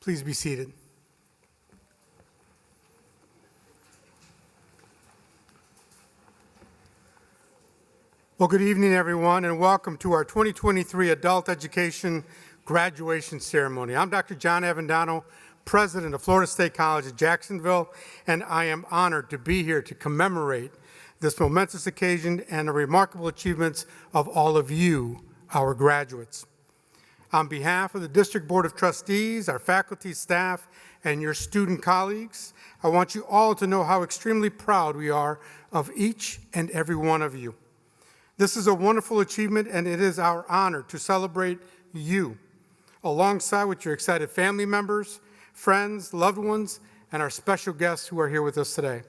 Please be seated. Well, good evening, everyone, and welcome to our 2023 Adult Education Graduation Ceremony. I'm Dr. John Avendano, President of Florida State College at Jacksonville, and I am honored to be here to commemorate this momentous occasion and the remarkable achievements of all of you, our graduates. On behalf of the District Board of Trustees, our faculty, staff, and your student colleagues, I want you all to know how extremely proud we are of each and every one of you. This is a wonderful achievement, and it is our honor to celebrate you, alongside with your excited family members, friends, loved ones, and our special guests who are here with us today.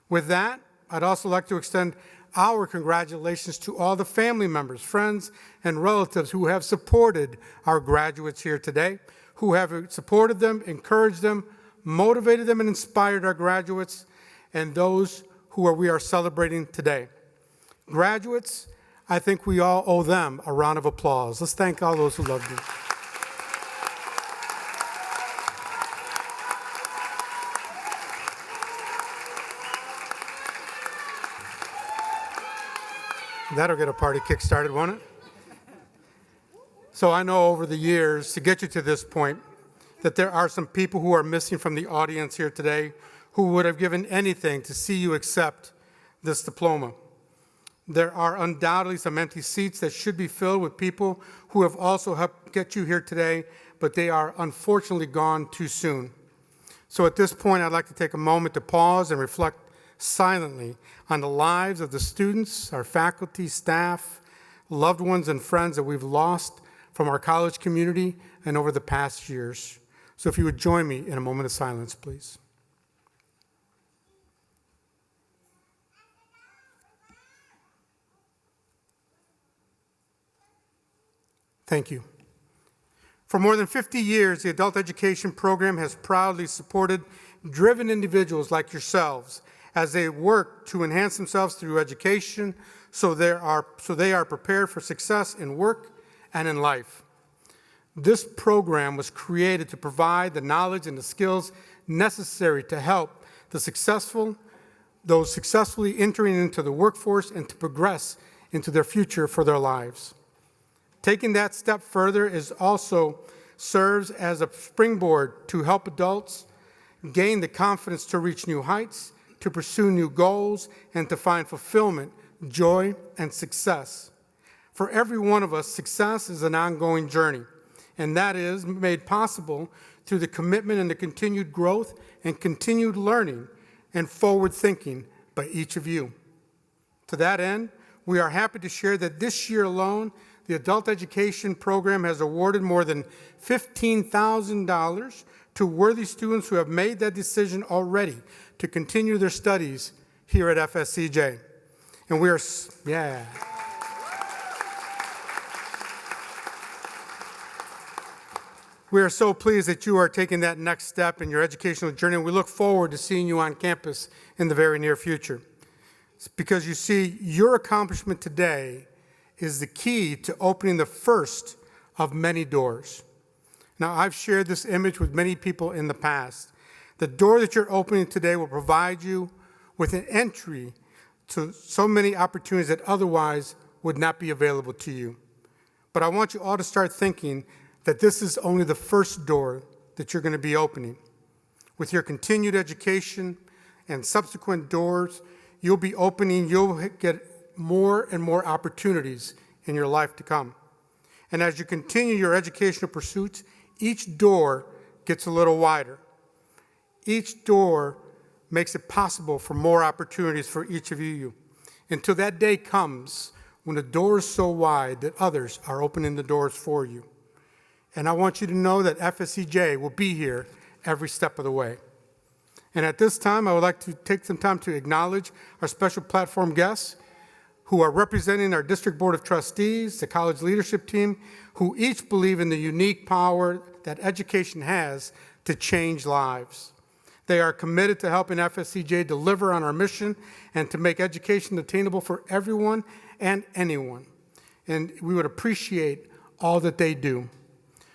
With that, I'd also like to extend our congratulations to all the family members, friends, and relatives who have supported our graduates here today, who have supported them, encouraged them, motivated them, and inspired our graduates, and those we are celebrating today. Graduates, I think we all owe them a round of applause. Let's thank all those who loved you. That'll get a party kick-started, won't it? So I know over the years, to get you to this point, that there are some people who are missing from the audience here today who would have given anything to see you accept this diploma. There are undoubtedly some empty seats that should be filled with people who have also helped get you here today, but they are unfortunately gone too soon. So at this point, I'd like to take a moment to pause and reflect silently on the lives of the students, our faculty, staff, loved ones, and friends that we've lost from our college community and over the past years. So if you would join me in a moment of silence, please. Thank you. For more than 50 years, the Adult Education Program has proudly supported driven individuals like yourselves as they work to enhance themselves through education so they are prepared for success in work and in life. This program was created to provide the knowledge and the skills necessary to help those successfully entering into the workforce and to progress into their future for their lives. Taking that step further also serves as a springboard to help adults gain the confidence to reach new heights, to pursue new goals, and to find fulfillment, joy, and success. For every one of us, success is an ongoing journey, and that is made possible through the commitment and the continued growth and continued learning and forward thinking by each of you. To that end, we are happy to share that this year alone, the Adult Education Program has awarded more than $15,000 to worthy students who have made that decision already to continue their studies here at FSCJ. And we are so pleased that you are taking that next step in your educational journey, and we look forward to seeing you on campus in the very near future. It's because you see, your accomplishment today is the key to opening the first of many doors. Now, I've shared this image with many people in the past. The door that you're opening today will provide you with an entry to so many opportunities that otherwise would not be available to you. But I want you all to start thinking that this is only the first door that you're going to be opening. With your continued education and subsequent doors, you'll get more and more opportunities in your life to come. And as you continue your educational pursuits, each door gets a little wider. Each door makes it possible for more opportunities for each of you until that day comes when the door is so wide that others are opening the doors for you. And I want you to know that FSCJ will be here every step of the way. And at this time, I would like to take some time to acknowledge our special platform guests who are representing our District Board of Trustees, the college leadership team, who each believe in the unique power that education has to change lives. They are committed to helping FSCJ deliver on our mission and to make education attainable for everyone and anyone. And we would appreciate all that they do.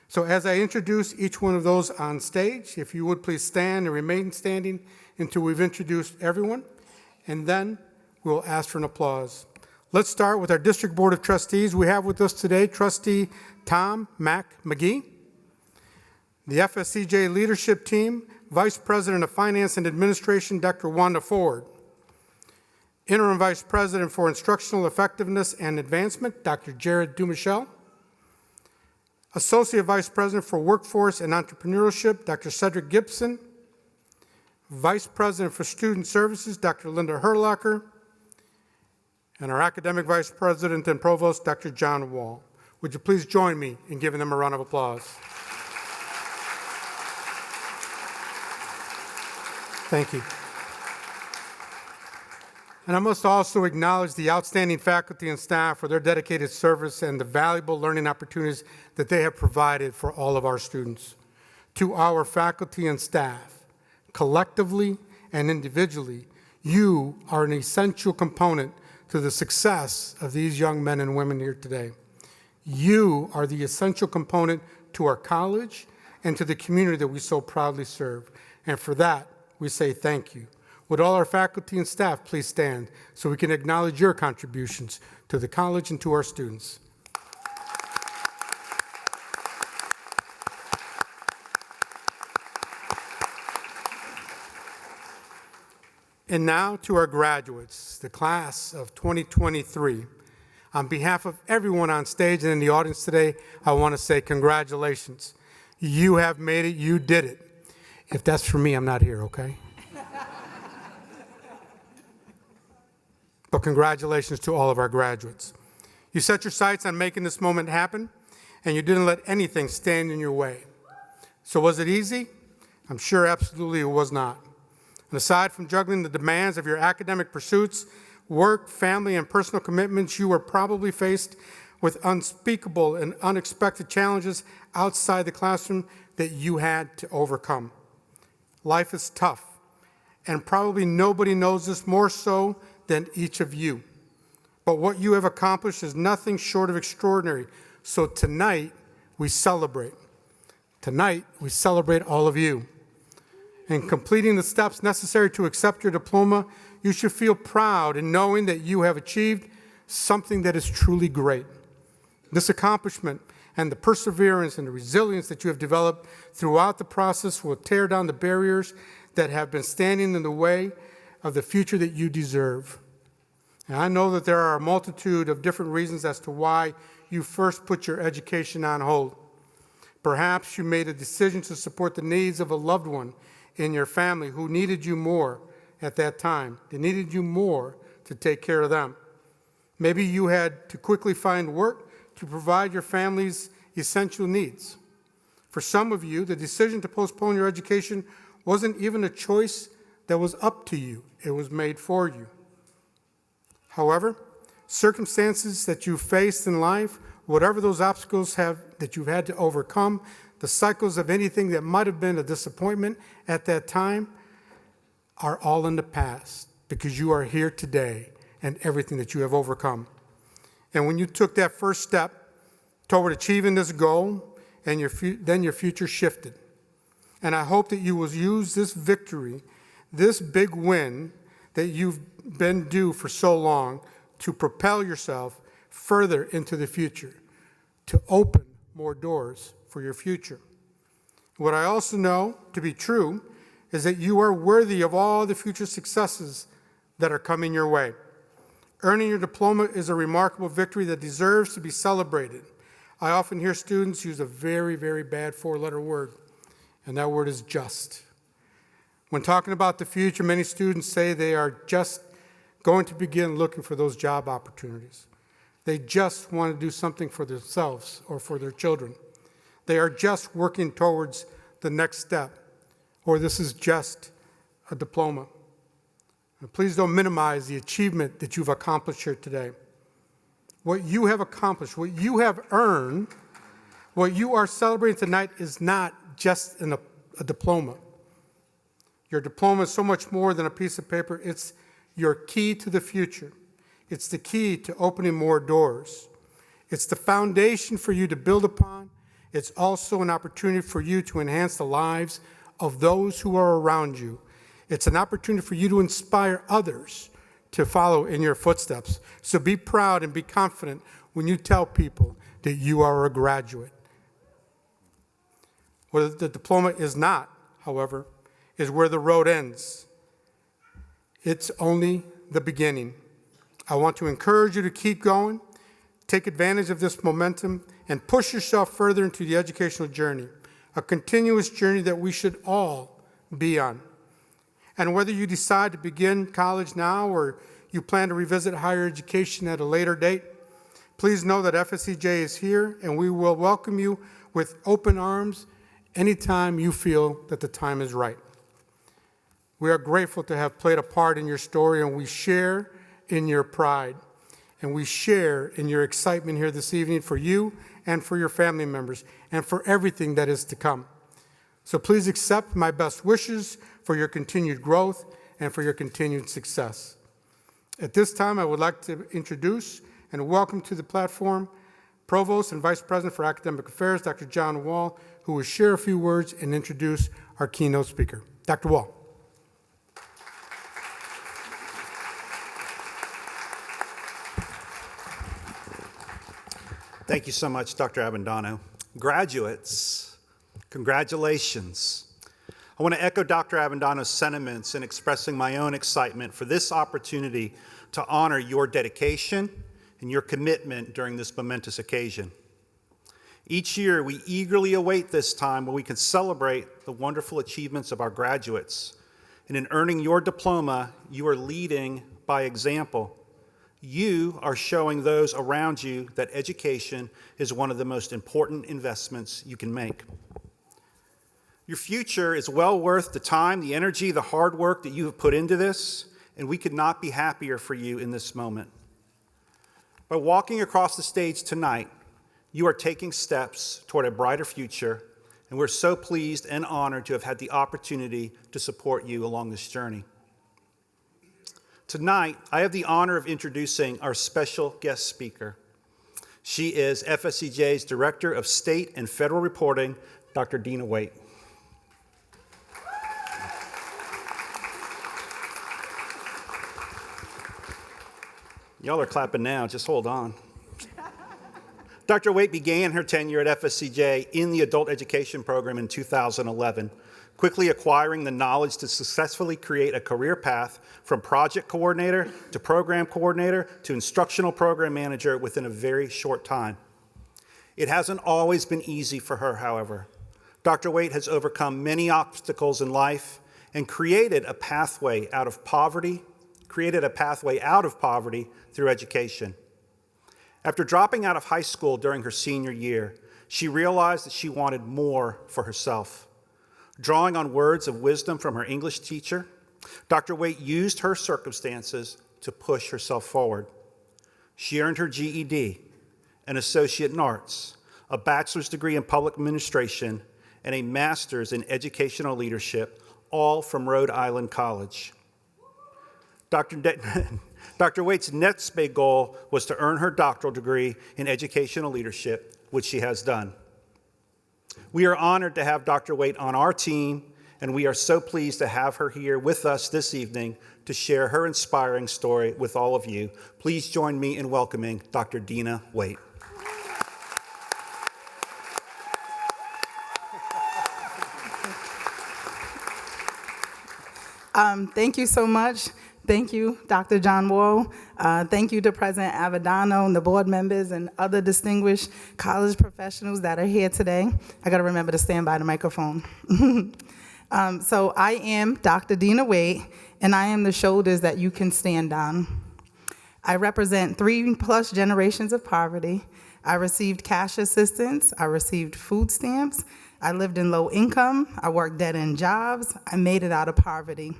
So as I introduce each one of those on stage, if you would please stand and remain standing until we've introduced everyone, and then we'll ask for an applause. Let's start with our District Board of Trustees. We have with us today Trustee Tom Mack McGee, the FSCJ Leadership Team, Vice President of Finance and Administration, Dr. Wanda Ford, Interim Vice President for Instructional Effectiveness and Advancement, Dr. Jared Dumichel, Associate Vice President for Workforce and Entrepreneurship, Dr. Cedric Gibson, Vice President for Student Services, Dr. Linda Herlocker, and our Academic Vice President and Provost, Dr. John Wall. Would you please join me in giving them a round of applause? Thank you. And I must also acknowledge the outstanding faculty and staff for their dedicated service and the valuable learning opportunities that they have provided for all of our students. To our faculty and staff, collectively and individually, you are an essential component to the success of these young men and women here today. You are the essential component to our college and to the community that we so proudly serve. And for that, we say thank you. Would all our faculty and staff please stand so we can acknowledge your contributions to the college and to our students. And now to our graduates, the class of 2023. On behalf of everyone on stage and in the audience today, I want to say congratulations. You have made it, you did it. If that's for me, I'm not here, okay? But congratulations to all of our graduates. You set your sights on making this moment happen, and you didn't let anything stand in your way. So was it easy? I'm sure absolutely it was not. And aside from juggling the demands of your academic pursuits, work, family, and personal commitments, you were probably faced with unspeakable and unexpected challenges outside the classroom that you had to overcome. Life is tough, and probably nobody knows this more so than each of you. But what you have accomplished is nothing short of extraordinary. So tonight, we celebrate. Tonight, we celebrate all of you. In completing the steps necessary to accept your diploma, you should feel proud in knowing that you have achieved something that is truly great. This accomplishment and the perseverance and the resilience that you have developed throughout the process will tear down the barriers that have been standing in the way of the future that you deserve. And I know that there are a multitude of different reasons as to why you first put your education on hold. Perhaps you made a decision to support the needs of a loved one in your family who needed you more at that time. They needed you more to take care of them. Maybe you had to quickly find work to provide your family's essential needs. For some of you, the decision to postpone your education wasn't even a choice that was up to you. It was made for you. However, circumstances that you faced in life, whatever those obstacles that you've had to overcome, the cycles of anything that might have been a disappointment at that time, are all in the past because you are here today and everything that you have overcome. And when you took that first step toward achieving this goal, and then your future shifted. And I hope that you will use this victory, this big win that you've been due for so long, to propel yourself further into the future, to open more doors for your future. What I also know to be true is that you are worthy of all the future successes that are coming your way. Earning your diploma is a remarkable victory that deserves to be celebrated. I often hear students use a very, very bad four-letter word, and that word is just. When talking about the future, many students say they are just going to begin looking for those job opportunities. They just want to do something for themselves or for their children. They are just working towards the next step, or this is just a diploma. And please don't minimize the achievement that you've accomplished here today. What you have accomplished, what you have earned, what you are celebrating tonight is not just a diploma. Your diploma is so much more than a piece of paper. It's your key to the future. It's the key to opening more doors. It's the foundation for you to build upon. it's also an opportunity for you to enhance the lives of those who are around you. It's an opportunity for you to inspire others to follow in your footsteps. So be proud and be confident when you tell people that you are a graduate. What the diploma is not, however, is where the road ends. It's only the beginning. I want to encourage you to keep going, take advantage of this momentum, and push yourself further into the educational journey, a continuous journey that we should all be on. And whether you decide to begin college now or you plan to revisit higher education at a later date, please know that FSCJ is here and we will welcome you with open arms anytime you feel that the time is right. We are grateful to have played a part in your story, and we share in your pride, and we share in your excitement here this evening for you and for your family members and for everything that is to come. So please accept my best wishes for your continued growth and for your continued success. At this time, I would like to introduce and welcome to the platform Provost and Vice President for Academic Affairs, Dr. John Wall, who will share a few words and introduce our keynote speaker. Dr. Wall. Thank you so much, Dr. Avendano. Graduates, congratulations. I want to echo Dr. Avendano's sentiments in expressing my own excitement for this opportunity to honor your dedication and your commitment during this momentous occasion. Each year, we eagerly await this time when we can celebrate the wonderful achievements of our graduates. And in earning your diploma, you are leading by example. You are showing those around you that education is one of the most important investments you can make. Your future is well worth the time, the energy, the hard work that you have put into this, and we could not be happier for you in this moment. By walking across the stage tonight, you are taking steps toward a brighter future, and we're so pleased and honored to have had the opportunity to support you along this journey. Tonight, I have the honor of introducing our special guest speaker. She is FSCJ's Director of State and Federal Reporting, Dr. Dina Waite. Y'all are clapping now, just hold on. Dr. Waite began her tenure at FSCJ in the adult education program in 2011, quickly acquiring the knowledge to successfully create a career path from project coordinator to program coordinator to instructional program manager within a very short time. It hasn't always been easy for her, however. Dr. Waite has overcome many obstacles in life and created a pathway out of poverty through education. After dropping out of high school during her senior year, she realized that she wanted more for herself. Drawing on words of wisdom from her English teacher, Dr. Waite used her circumstances to push herself forward. She earned her GED, an associate in arts, a bachelor's degree in public administration, and a master's in educational leadership, all from Rhode Island College. Dr. Waite's next big goal was to earn her doctoral degree in educational leadership, which she has done. We are honored to have Dr. Waite on our team, and we are so pleased to have her here with us this evening to share her inspiring story with all of you. Please join me in welcoming Dr. Dina Waite. Thank you so much. Thank you, Dr. John Wall. Thank you to President Avendano and the board members and other distinguished college professionals that are here today. I got to remember to stand by the microphone. So I am Dr. Dina Waite, and I am the shoulders that you can stand on. I represent 3+ generations of poverty. I received cash assistance. I received food stamps. I lived in low income. I worked dead-end jobs. I made it out of poverty.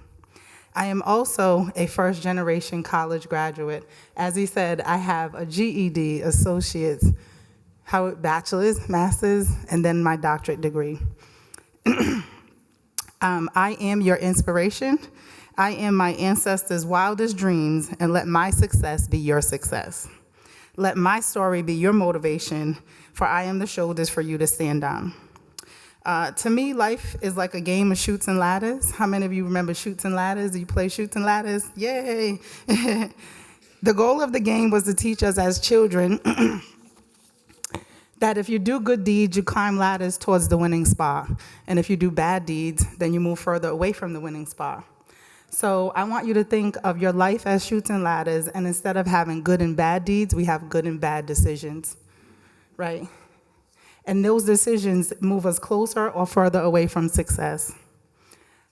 I am also a first-generation college graduate. As he said, I have a GED, associate's, bachelor's, master's, and then my doctorate degree. I am your inspiration. I am my ancestors' wildest dreams, and let my success be your success. Let my story be your motivation for I am the shoulders for you to stand on. To me, life is like a game of Chutes and Ladders. How many of you remember Chutes and Ladders? You play Chutes and Ladders? Yay! The goal of the game was to teach us as children that if you do good deeds, you climb ladders towards the winning spot. And if you do bad deeds, then you move further away from the winning spot. So I want you to think of your life as Chutes and Ladders, and instead of having good and bad deeds, we have good and bad decisions, right? And those decisions move us closer or further away from success.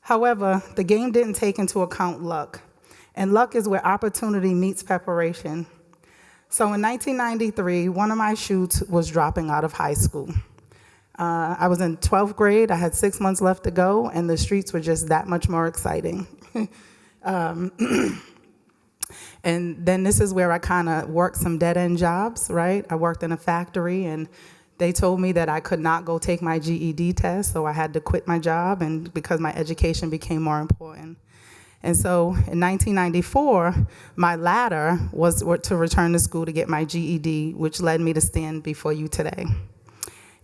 However, the game didn't take into account luck, and luck is where opportunity meets preparation. So in 1993, one of my chutes was dropping out of high school. I was in 12th grade, I had 6 months left to go, and the streets were just that much more exciting. And then this is where I kind of worked some dead-end jobs, right? I worked in a factory, and they told me that I could not go take my GED test, so I had to quit my job, and because my education became more important. And so in 1994, my ladder was to return to school to get my GED, which led me to stand before you today.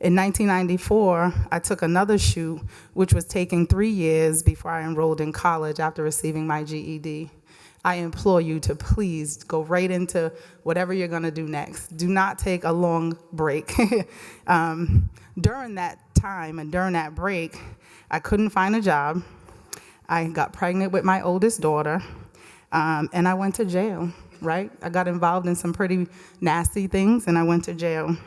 In 1994, I took another chute, which was taking 3 years before I enrolled in college after receiving my GED. I implore you to please go right into whatever you're going to do next. Do not take a long break. During that time and during that break, I couldn't find a job. I got pregnant with my oldest daughter, and I went to jail, right? I got involved in some pretty nasty things, and I went to jail.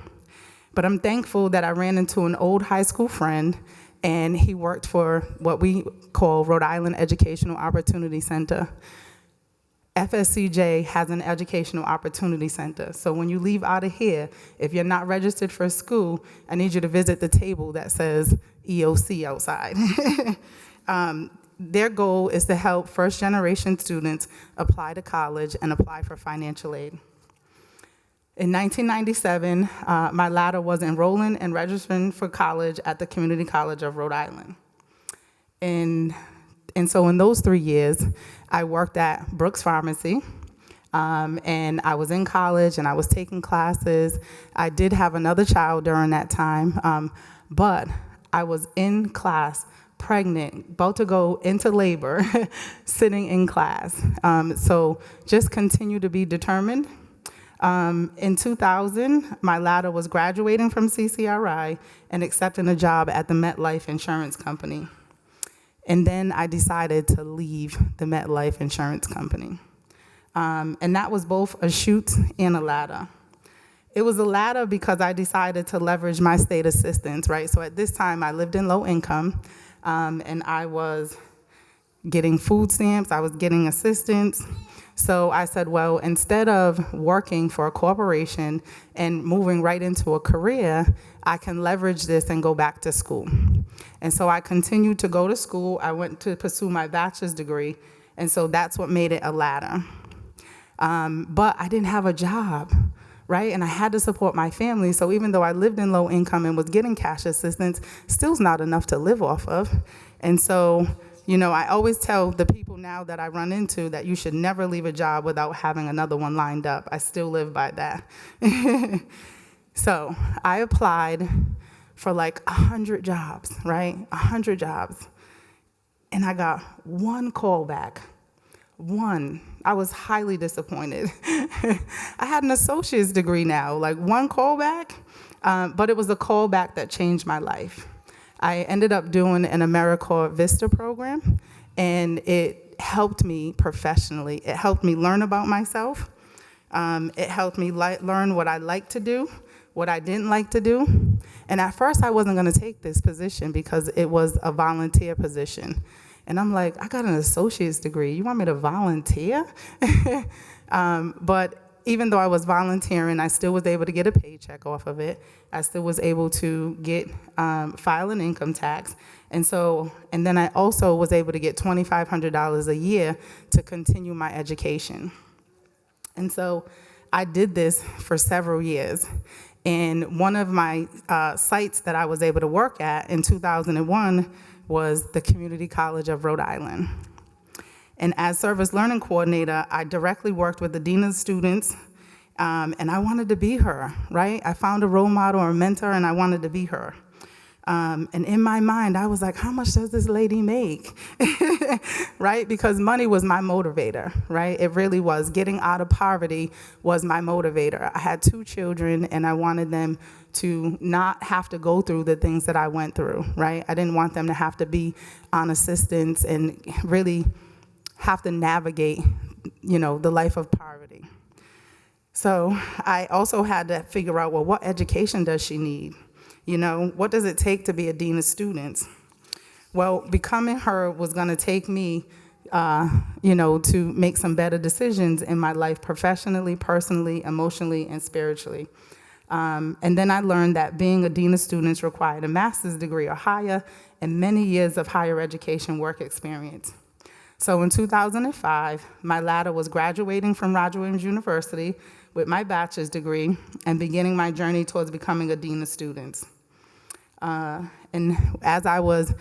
But I'm thankful that I ran into an old high school friend, and he worked for what we call Rhode Island Educational Opportunity Center. FSCJ has an Educational Opportunity Center. So when you leave out of here, if you're not registered for school, I need you to visit the table that says EOC outside. Their goal is to help first-generation students apply to college and apply for financial aid. In 1997, my ladder was enrolling and registering for college at the Community College of Rhode Island. And so in those 3 years, I worked at Brooks Pharmacy, and I was in college and I was taking classes. I did have another child during that time, but I was in class, pregnant, about to go into labor, sitting in class. So just continue to be determined. In 2000, my ladder was graduating from CCRI and accepting a job at the MetLife Insurance Company. And then I decided to leave the MetLife Insurance Company. And that was both a chute and a ladder. It was a ladder because I decided to leverage my state assistance, right? So at this time, I lived in low income, and I was getting food stamps, I was getting assistance. So I said, well, instead of working for a corporation and moving right into a career, I can leverage this and go back to school. And so I continued to go to school. I went to pursue my bachelor's degree, and so that's what made it a ladder. But I didn't have a job, right? And I had to support my family, so even though I lived in low income and was getting cash assistance, still's not enough to live off of. And so, you know, I always tell the people now that I run into that you should never leave a job without having another one lined up. I still live by that. So I applied for like 100 jobs, right? 100 jobs. And I got one call back. One. I was highly disappointed. I had an associate's degree now, like one callback, but it was a callback that changed my life. I ended up doing an AmeriCorps Vista program, and it helped me professionally. It helped me learn about myself. It helped me learn what I like to do, what I didn't like to do. And at first, I wasn't going to take this position because it was a volunteer position. And I'm like, I got an associate's degree. You want me to volunteer? But even though I was volunteering, I still was able to get a paycheck off of it. I still was able to get file an income tax. And then I also was able to get $2,500 a year to continue my education. And so I did this for several years. And one of my sites that I was able to work at in 2001 was the Community College of Rhode Island. And as service learning coordinator, I directly worked with the dean of students And I wanted to be her, right? I found a role model or a mentor, and I wanted to be her. And in my mind, I was like, how much does this lady make? Right? Because money was my motivator, right? It really was. Getting out of poverty was my motivator. I had 2 children, and I wanted them to not have to go through the things that I went through, right? I didn't want them to have to be on assistance and really have to navigate, the life of poverty. So I also had to figure out, well, what education does she need? What does it take to be a dean of students? Well, becoming her was going to take me, to make some better decisions in my life professionally, personally, emotionally, and spiritually. And then I learned that being a dean of students required a master's degree or higher and many years of higher education work experience. So in 2005, my ladder was graduating from Roger Williams University with my bachelor's degree and beginning my journey towards becoming a dean of students. And as I was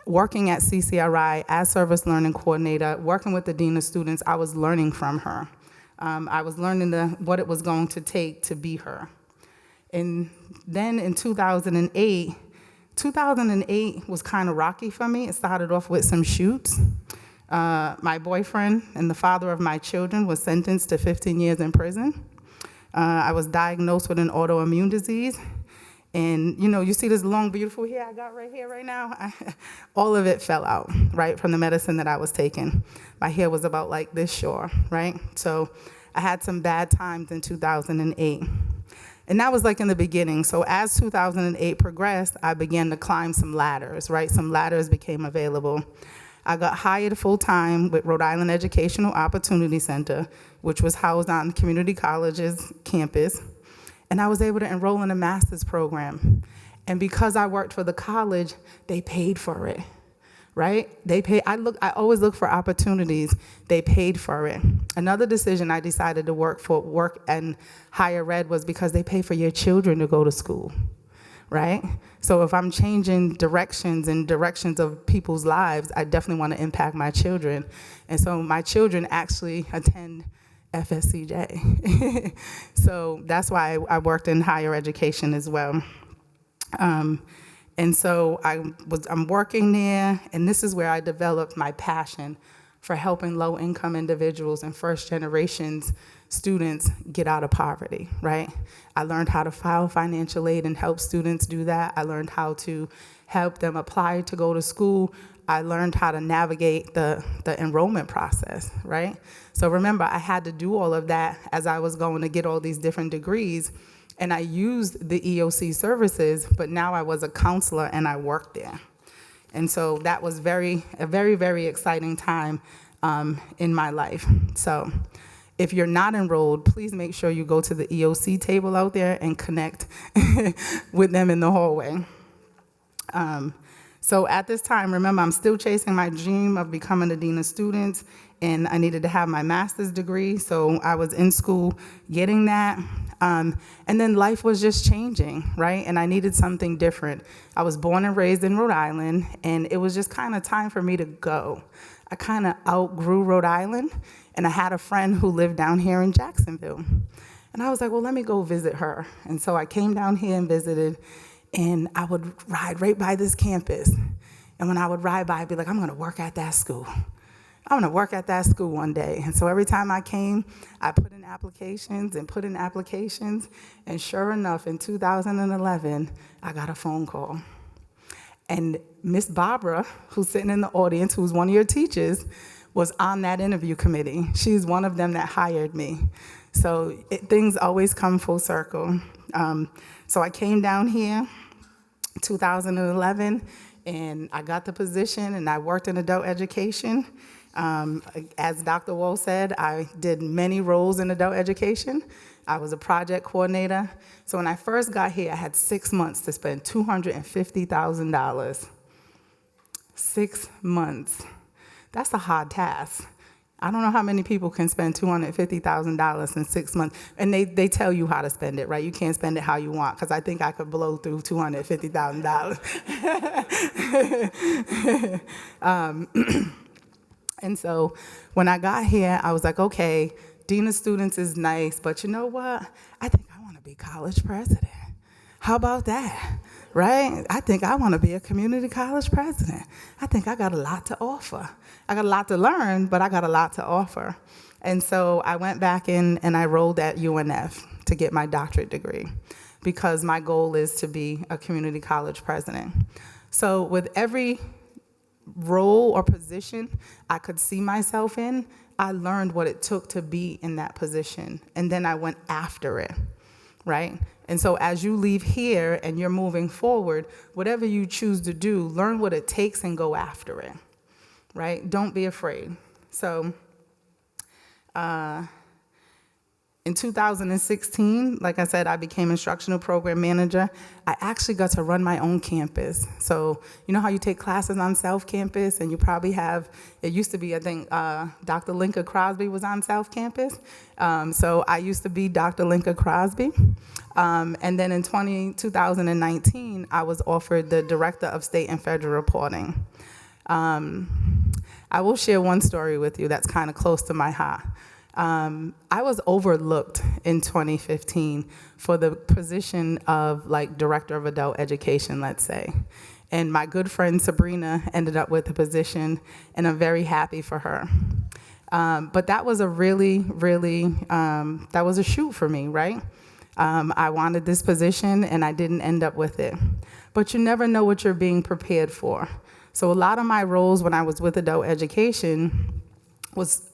working at CCRI as service learning coordinator, working with the dean of students, I was learning from her. I was learning what it was going to take to be her. And then in 2008 was kind of rocky for me. It started off with some shoots. My boyfriend and the father of my children was sentenced to 15 years in prison. I was diagnosed with an autoimmune disease. And, you see this long, beautiful hair I got right here right now? All of it fell out, right, from the medicine that I was taking. My hair was about like this short, right? So I had some bad times in 2008. And that was like in the beginning. So as 2008 progressed, I began to climb some ladders, right? Some ladders became available. I got hired full-time with Rhode Island Educational Opportunity Center, which was housed on Community College's campus. And I was able to enroll in a master's program. And because I worked for the college, they paid for it, right? I always look for opportunities. They paid for it. Another decision I decided to work and higher ed was because they pay for your children to go to school, right? So if I'm changing directions of people's lives, I definitely want to impact my children. And so my children actually attend FSCJ. So that's why I worked in higher education as well. And so I'm working there, and this is where I developed my passion for helping low-income individuals and first-generation students get out of poverty, right? I learned how to file financial aid and help students do that. I learned how to help them apply to go to school. I learned how to navigate the enrollment process, right? So remember, I had to do all of that as I was going to get all these different degrees, and I used the EOC services, but now I was a counselor and I worked there. And so that was a very, very exciting time in my life. So if you're not enrolled, please make sure you go to the EOC table out there and connect with them in the hallway. So at this time, remember, I'm still chasing my dream of becoming a dean of students, and I needed to have my master's degree, so I was in school getting that. And then life was just changing, right? And I needed something different. I was born and raised in Rhode Island, and it was just kind of time for me to go. I kind of outgrew Rhode Island, and I had a friend who lived down here in Jacksonville. And I was like, well, let me go visit her. And so I came down here and visited, and I would ride right by this campus. And when I would ride by, I'd be like, I'm going to work at that school. I'm going to work at that school one day. And so every time I came, I put in applications. And sure enough, in 2011, I got a phone call. And Miss Barbara, who's sitting in the audience, who's one of your teachers, was on that interview committee. She's one of them that hired me. So things always come full circle. So I came down here 2011, and I got the position, and I worked in adult education. As Dr. Woe said, I did many roles in adult education. I was a project coordinator. So when I first got here, I had 6 months to spend $250,000. 6 months. That's a hard task. I don't know how many people can spend $250,000 in 6 months. And they tell you how to spend it, right? You can't spend it how you want, because I think I could blow through $250,000. And so when I got here, I was like, okay, Dean of Students is nice, but you know what? I think I want to be college president. How about that, right? I think I want to be a community college president. I think I got a lot to offer. I got a lot to learn, but I got a lot to offer. And so I went back in and I enrolled at UNF to get my doctorate degree because my goal is to be a community college president. So with every role or position I could see myself in, I learned what it took to be in that position, and then I went after it, right? And so as you leave here and you're moving forward, whatever you choose to do, learn what it takes and go after it, right? Don't be afraid. So in 2016, like I said, I became instructional program manager. I actually got to run my own campus. So you know how you take classes on South Campus, and you probably have, it used to be, I think, Dr. Linka Crosby was on South Campus. So I used to be Dr. Linka Crosby. And then in 2019, I was offered the Director of State and Federal Reporting. I will share one story with you that's kind of close to my heart. I was overlooked in 2015 for the position of like Director of Adult Education, let's say. And my good friend Sabrina ended up with the position, and I'm very happy for her. But that was a really, that was a shoot for me, right? I wanted this position and I didn't end up with it. But you never know what you're being prepared for. So a lot of my roles when I was with adult education was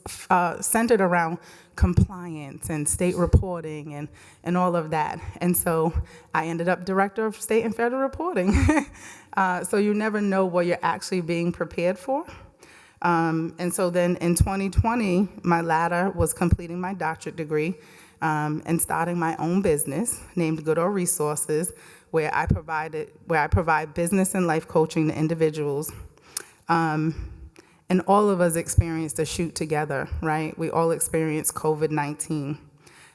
centered around compliance and state reporting and all of that. And so I ended up Director of State and Federal Reporting. So you never know what you're actually being prepared for. And so then in 2020, my ladder was completing my doctorate degree and starting my own business named Goodall Resources, where I provide business and life coaching to individuals. And all of us experienced a shoot together, right? We all experienced COVID-19.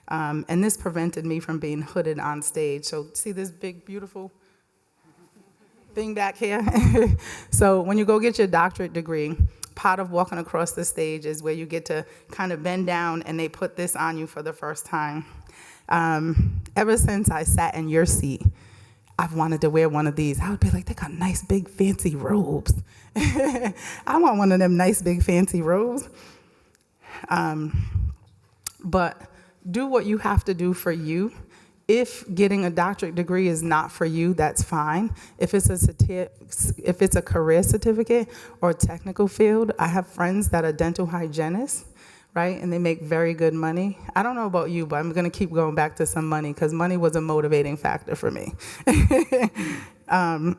And this prevented me from being hooded on stage. So see this big, beautiful thing back here? So when you go get your doctorate degree, part of walking across the stage is where you get to kind of bend down and they put this on you for the first time. Ever since I sat in your seat, I've wanted to wear one of these. I would be like, they got nice, big, fancy robes. I want one of them nice, big, fancy robes. But do what you have to do for you. If getting a doctorate degree is not for you, that's fine. If it's a career certificate or a technical field, I have friends that are dental hygienists, right? And they make very good money. I don't know about you, but I'm going to keep going back to some money because money was a motivating factor for me. And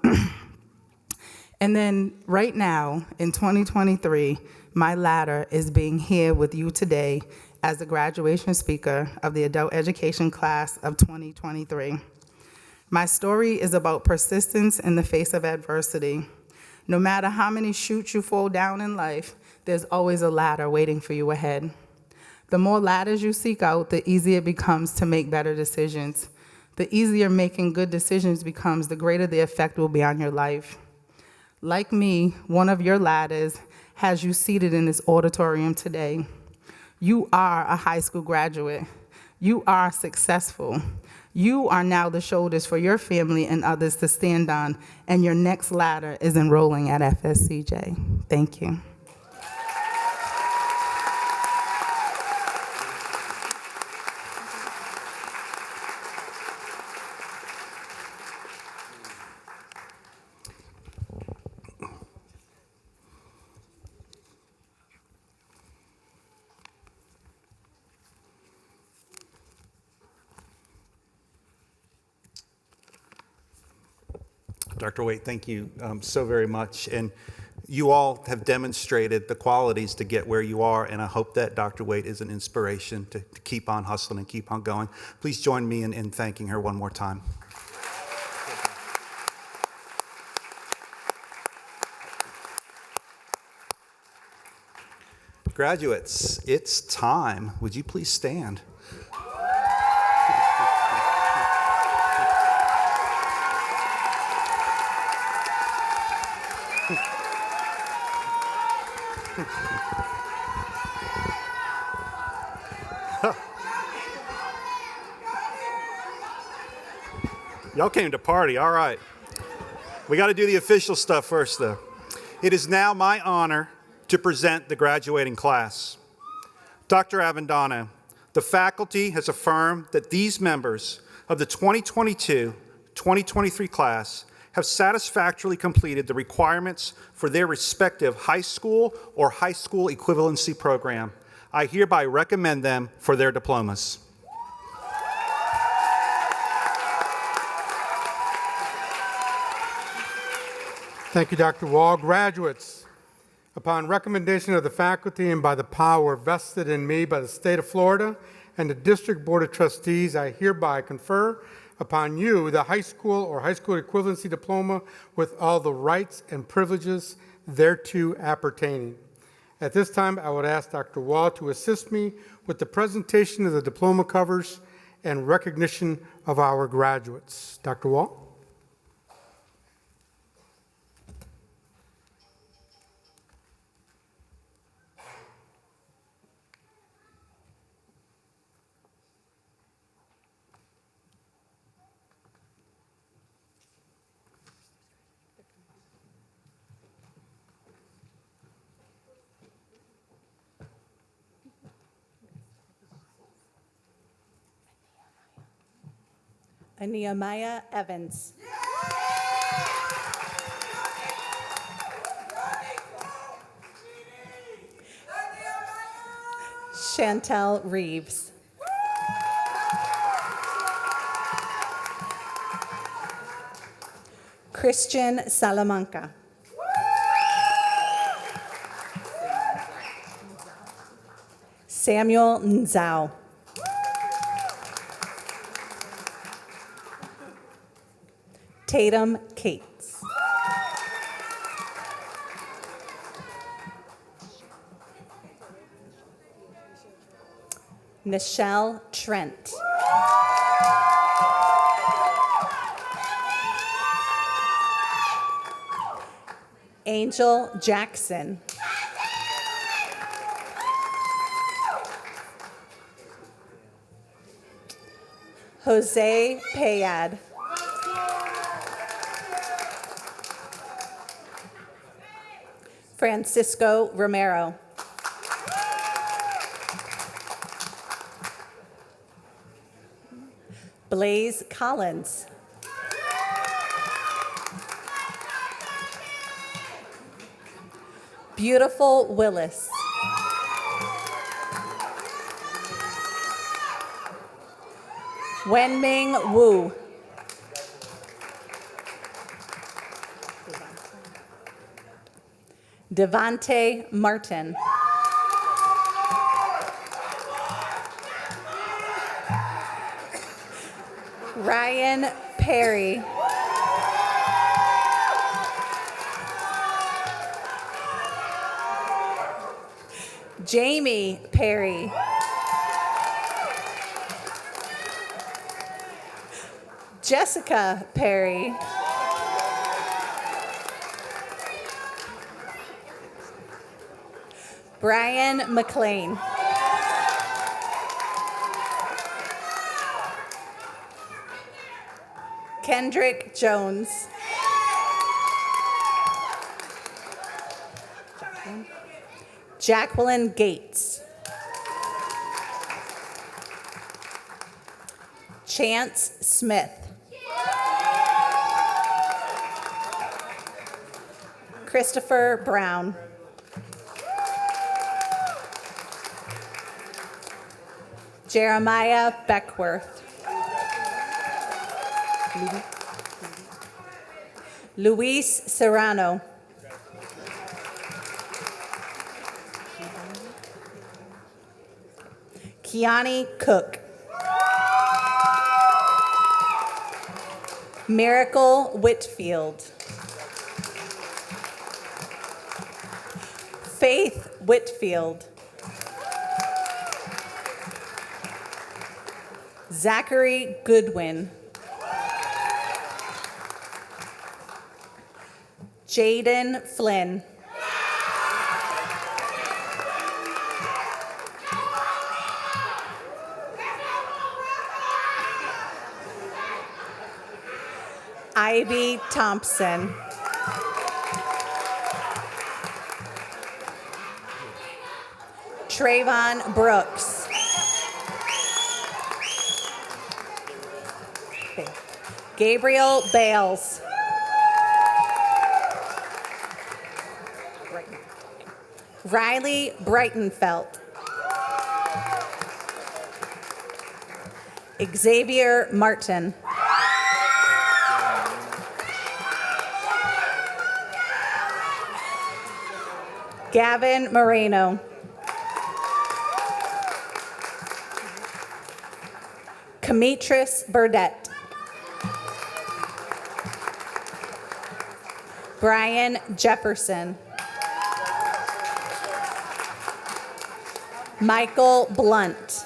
then right now, in 2023, my ladder is being here with you today as the graduation speaker of the adult education class of 2023. My story is about persistence in the face of adversity. No matter how many chutes you fall down in life, there's always a ladder waiting for you ahead. The more ladders you seek out, the easier it becomes to make better decisions. The easier making good decisions becomes, the greater the effect will be on your life. Like me, one of your ladders has you seated in this auditorium today. You are a high school graduate. You are successful. You are now the shoulders for your family and others to stand on, and your next ladder is enrolling at FSCJ. Thank you. Dr. Waite, thank you so very much. And you all have demonstrated the qualities to get where you are, and I hope that Dr. Waite is an inspiration to keep on hustling and keep on going. Please join me in thanking her one more time. Graduates, it's time. Would you please stand? Y'all came to party, all right. We got to do the official stuff first, though. It is now my honor to present the graduating class. Dr. Avendano, the faculty has affirmed that these members of the 2022-2023 class have satisfactorily completed the requirements for their respective high school or high school equivalency program. I hereby recommend them for their diplomas. Thank you, Dr. Wall. Graduates, upon recommendation of the faculty and by the power vested in me by the state of Florida and the District Board of Trustees, I hereby confer upon you the high school or high school equivalency diploma with all the rights and privileges thereto appertaining. At this time, I would ask Dr. Wall to assist me with the presentation of the diploma covers and recognition of our graduates. Dr. Wall? Nehemiah Evans. Chantel Reeves. Christian Salamanca. Samuel Nzao. Tatum Cates. Nichelle Trent. Angel Jackson. Jose Payad. Francisco Romero. Blaze Collins. Beautiful Willis. Wenming Wu. Devante Martin. Ryan Perry. Jamie Perry. Jessica Perry. Brian McLean. Kendrick Jones. Jacqueline Gates. Chance Smith. Christopher Brown. Jeremiah Beckworth. Luis Serrano. Kiani Cook. Miracle Whitfield. Faith Whitfield. Zachary Goodwin. Jaden Flynn. Ivy Thompson. Trayvon Brooks. Gabriel Bales. Riley Breitenfeld. Xavier Martin. Gavin Moreno. Demetris Burdett. Brian Jefferson. Michael Blunt.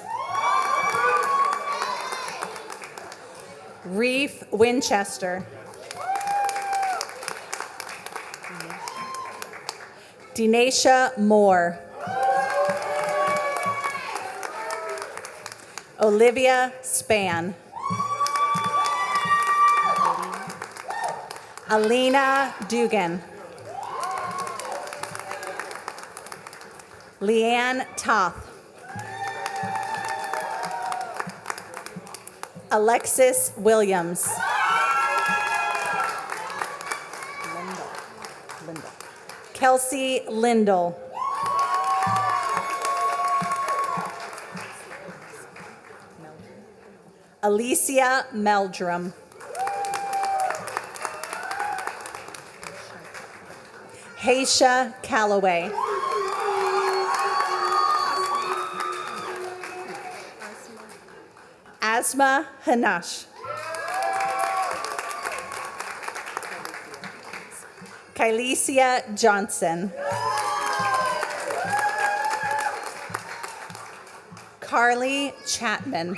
Reef Winchester. Denasia Moore. Olivia Span. Alina Dugan. Leanne Toth. Alexis Williams. Kelsey Lindell. Alicia Meldrum. Haisha Calloway. Asma Hanash. Kylesia Johnson. Carly Chapman.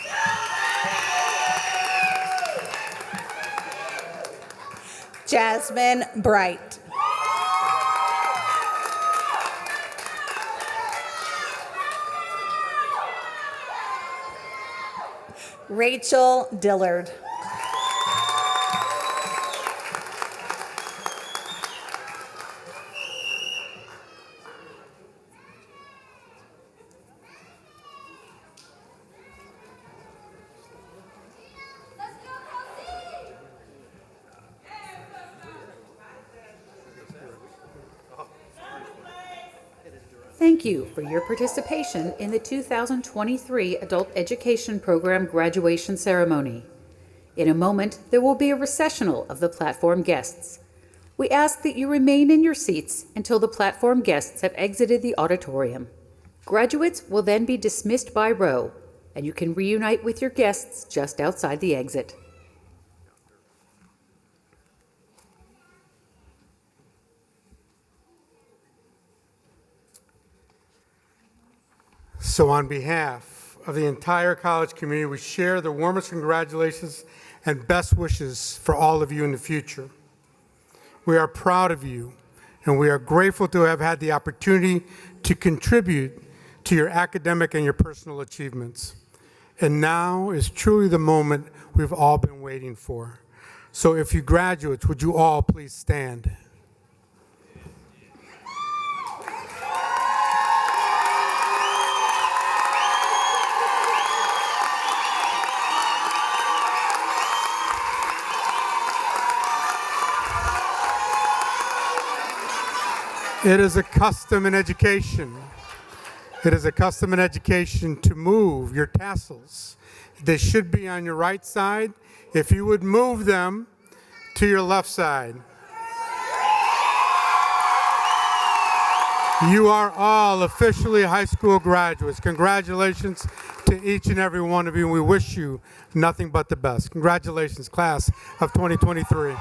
Jasmine Bright. Rachel Dillard. Thank you for your participation in the 2023 Adult Education Program graduation ceremony. In a moment, there will be a recessional of the platform guests. We ask that you remain in your seats until the platform guests have exited the auditorium. Graduates will then be dismissed by row, and you can reunite with your guests just outside the exit. So on behalf of the entire college community, we share the warmest congratulations and best wishes for all of you in the future. We are proud of you, and we are grateful to have had the opportunity to contribute to your academic and your personal achievements. And now is truly the moment we've all been waiting for. So if you graduates, would you all please stand? It is a custom in education. It is a custom in education to move your tassels. They should be on your right side. If you would move them to your left side. You are all officially high school graduates. Congratulations to each and every one of you. We wish you nothing but the best. Congratulations, class of 2023.